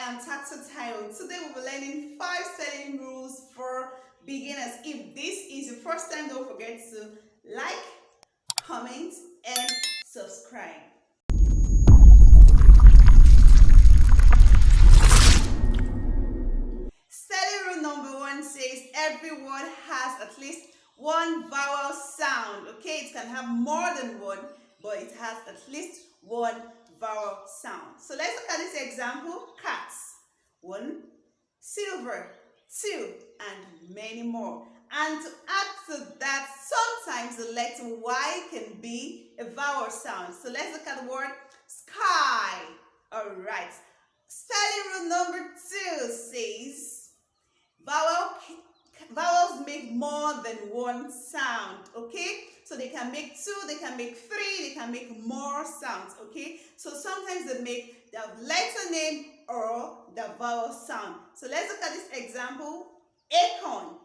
am Untitled. Today we'll be learning 5 spelling rules for beginners. If this is your first time, don't forget to like, comment, and subscribe. Spelling rule number 1 says every word has at least one vowel sound. Okay, it can have more than one, but it has at least one vowel sound. So let's look at this example. Cats, 1, silver, 2, and many more. And to add to that, sometimes the letter Y can be a vowel sound. So let's look at the word sky. All right. Spelling rule number 2 says vowels make more than one sound, okay? So they can make 2, they can make 3, they can make more sounds, okay? So sometimes they make the letter name or the vowel sound. So let's look at this example: acorn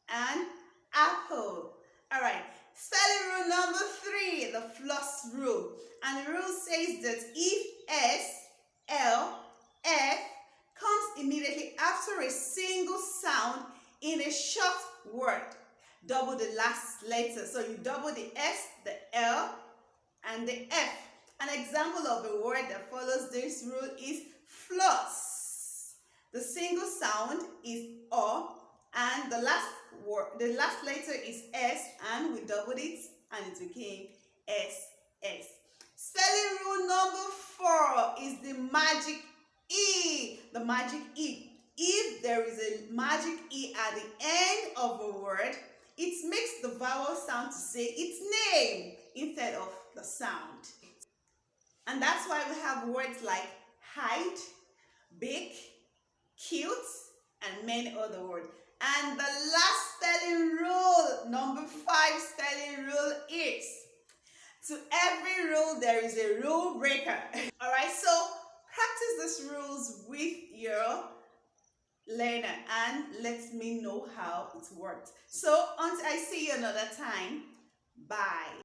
and apple. All right. Spelling rule number 3, the Floss Rule. And the rule says that if S, L, F comes immediately after a single sound in a short word, double the last letter. So you double the S, the L, and the F. An example of a word that follows this rule is floss. The single sound is O, and the last letter is S, and we doubled it, and it became SS. Spelling rule number 4 is the magic E. The magic E. If there is a magic E at the end of a word, it makes the vowel sound to say its name instead of the sound. And that's why we have words like hide, big, cute, and many other words. And the last spelling rule, number 5 spelling rule is, to every rule there is a rule breaker. All right, so practice these rules with your learner and let me know how it worked. So until I see you another time, bye.